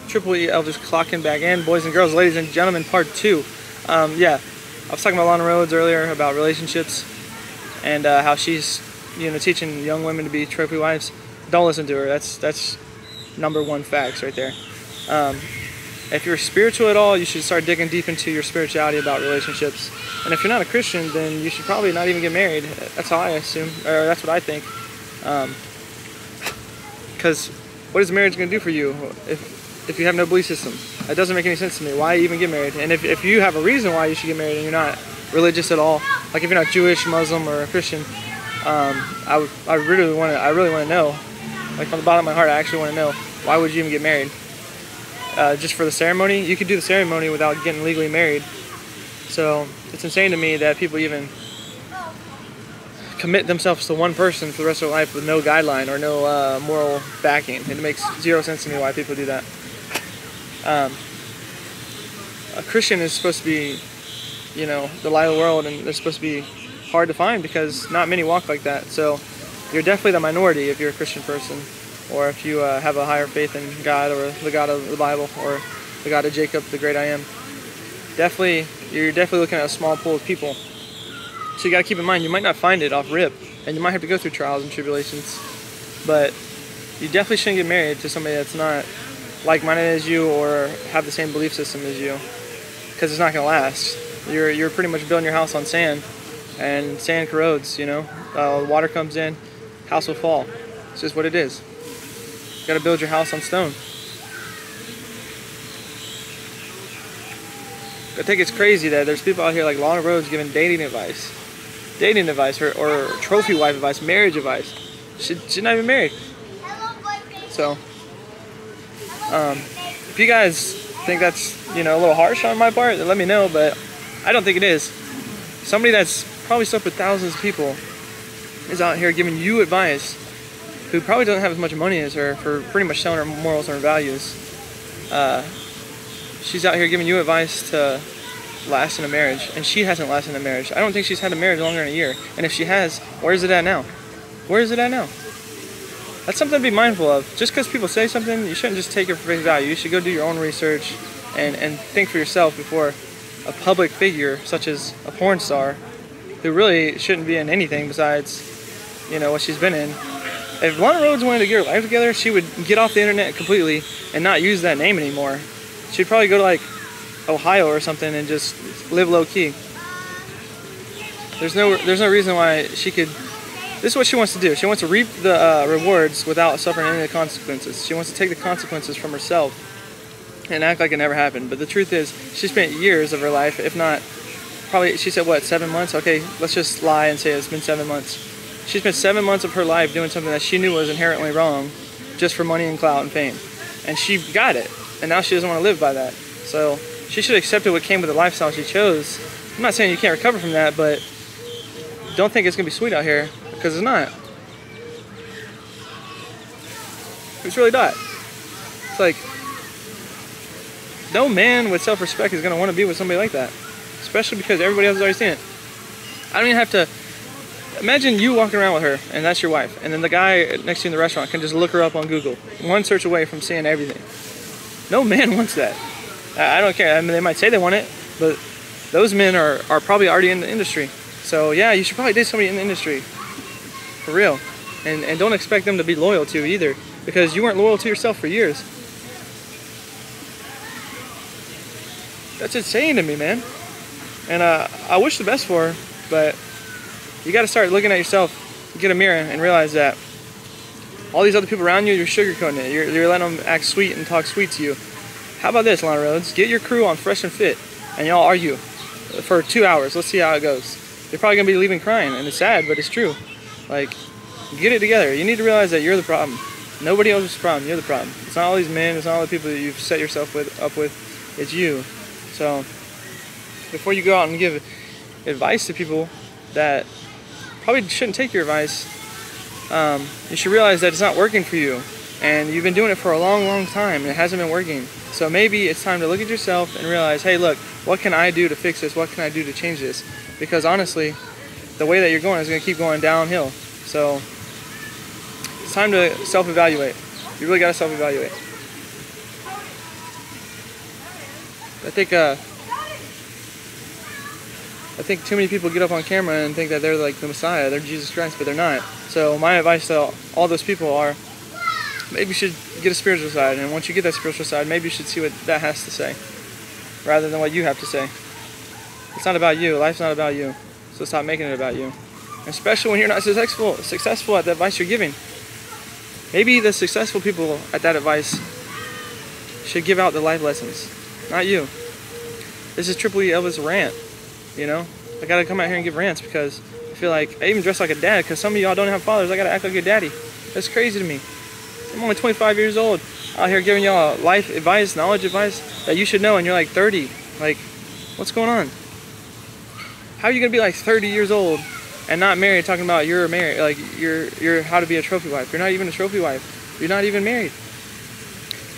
Triple E Elders clocking back in, boys and girls, ladies and gentlemen, part 2. Yeah, I was talking about Lana Rhoads earlier about relationships and how she's, teaching young women to be trophy wives. Don't listen to her. That's #1 facts right there. If you're spiritual at all, you should start digging deep into your spirituality about relationships. And if you're not a Christian, then you should probably not even get married. That's how I assume, or that's what I think. Because what is marriage going to do for you if you have no belief system? That doesn't make any sense to me. Why even get married? And if you have a reason why you should get married and you're not religious at all, like if you're not Jewish, Muslim, or a Christian, I really want to know. Like from the bottom of my heart, I actually want to know, why would you even get married? Just for the ceremony? You could do the ceremony without getting legally married. So it's insane to me that people even commit themselves to one person for the rest of their life with no guideline or no moral backing. It makes zero sense to me why people do that. A Christian is supposed to be, the light of the world, and they're supposed to be hard to find because not many walk like that. So you're definitely the minority if you're a Christian person, or if you have a higher faith in God, or the God of the Bible, or the God of Jacob, the great I am. You're definitely looking at a small pool of people. So you got to keep in mind, you might not find it off rip, and you might have to go through trials and tribulations, but you definitely shouldn't get married to somebody that's not like-minded as you or have the same belief system as you, because it's not going to last. You're pretty much building your house on sand, and sand corrodes, water comes in, house will fall. It's just what it is. You got to build your house on stone. I think it's crazy that there's people out here like Lana Rhoads giving dating advice, or trophy wife advice, marriage advice. She's not even married. So, if you guys think that's a little harsh on my part, then let me know. But I don't think it is. Somebody that's probably slept with thousands of people is out here giving you advice, who probably doesn't have as much money as her, for pretty much selling her morals and her values. She's out here giving you advice to last in a marriage, and she hasn't lasted in a marriage. I don't think she's had a marriage longer than a year. And if she has, where is it at now? Where is it at now? That's something to be mindful of. Just because people say something, you shouldn't just take it for face value. You should go do your own research and think for yourself before a public figure, such as a porn star, who really shouldn't be in anything besides, what she's been in. If Lana Rhoads wanted to get her life together, she would get off the internet completely and not use that name anymore. She'd probably go to like Ohio or something and just live low key. There's no reason why she could. This is what she wants to do. She wants to reap the rewards without suffering any of the consequences. She wants to take the consequences from herself and act like it never happened. But the truth is, she spent years of her life, if not, probably, she said what, 7 months? Okay, let's just lie and say it's been 7 months. She spent 7 months of her life doing something that she knew was inherently wrong, just for money and clout and fame. And she got it, and now she doesn't want to live by that. So she should have accepted what came with the lifestyle she chose. I'm not saying you can't recover from that, but don't think it's going to be sweet out here, because it's not. It's really not. It's like, no man with self-respect is going to want to be with somebody like that, especially because everybody else has already seen it. I don't even have to. Imagine you walking around with her, and that's your wife, and then the guy next to you in the restaurant can just look her up on Google, one search away from seeing everything. No man wants that. I don't care. I mean, they might say they want it, but those men are probably already in the industry. So yeah, you should probably date somebody in the industry, for real. And don't expect them to be loyal to you either, because you weren't loyal to yourself for years. That's insane to me, man. And I wish the best for her, but you got to start looking at yourself, get a mirror, and realize that all these other people around you, you're sugarcoating it. You're letting them act sweet and talk sweet to you. How about this, Lana Rhoads? Get your crew on Fresh and Fit, and y'all argue for 2 hours. Let's see how it goes. You're probably going to be leaving crying, and it's sad, but it's true. Like, get it together. You need to realize that you're the problem. Nobody else is the problem. You're the problem. It's not all these men. It's not all the people that you've set yourself up with. It's you. So, before you go out and give advice to people that probably shouldn't take your advice, you should realize that it's not working for you. And you've been doing it for a long, long time, and it hasn't been working. So maybe it's time to look at yourself and realize, hey, look, what can I do to fix this? What can I do to change this? Because honestly, the way that you're going is going to keep going downhill. So it's time to self-evaluate. You really got to self-evaluate. I think too many people get up on camera and think that they're like the Messiah, they're Jesus Christ, but they're not. So my advice to all those people are, maybe you should get a spiritual side, and once you get that spiritual side, maybe you should see what that has to say, rather than what you have to say. It's not about you. Life's not about you. So stop making it about you. Especially when you're not successful at the advice you're giving. Maybe the successful people at that advice should give out the life lessons, not you. This is Triple E Elvis rant, you know? I gotta come out here and give rants because I feel like I even dress like a dad because some of y'all don't have fathers. I gotta act like a daddy. That's crazy to me. I'm only 25 years old, out here giving y'all life advice, knowledge advice that you should know, and you're like 30. Like, what's going on? How are you gonna be like 30 years old and not married, talking about you're married, like you're how to be a trophy wife? You're not even a trophy wife. You're not even married.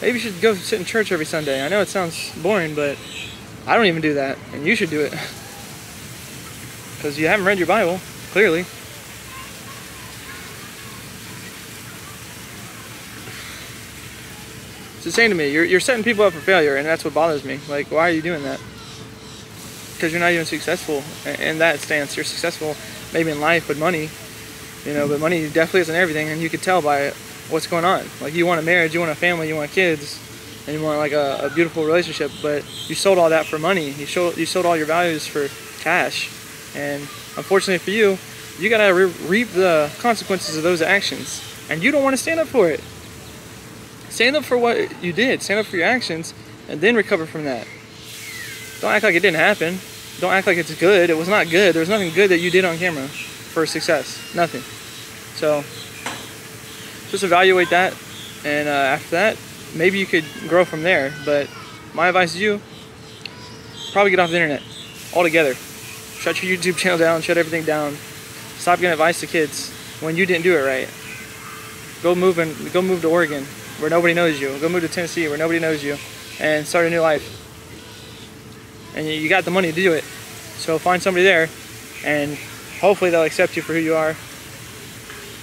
Maybe you should go sit in church every Sunday. I know it sounds boring, but I don't even do that, and you should do it. Because you haven't read your Bible, clearly. It's insane to me. You're setting people up for failure, and that's what bothers me. Like, why are you doing that? Because you're not even successful in that stance. You're successful maybe in life with money, you know, but money definitely isn't everything, and you can tell by what's going on. Like, you want a marriage, you want a family, you want kids, and you want like a beautiful relationship, but you sold all that for money. You sold all your values for cash, and unfortunately for you, you gotta reap the consequences of those actions, and you don't want to stand up for it. Stand up for what you did. Stand up for your actions, and then recover from that. Don't act like it didn't happen. Don't act like it's good. It was not good. There was nothing good that you did on camera for success. Nothing. So just evaluate that, and after that, maybe you could grow from there. But my advice to you, probably get off the internet altogether. Shut your YouTube channel down. Shut everything down. Stop giving advice to kids when you didn't do it right. Go move to Oregon, where nobody knows you. Go move to Tennessee, where nobody knows you, and start a new life. And you got the money to do it. So find somebody there, and hopefully they'll accept you for who you are,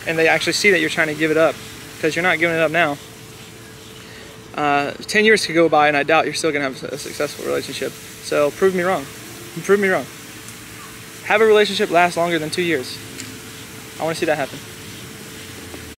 and they actually see that you're trying to give it up, because you're not giving it up now. 10 years could go by, and I doubt you're still going to have a successful relationship. So prove me wrong. Prove me wrong. Have a relationship last longer than 2 years. I want to see that happen.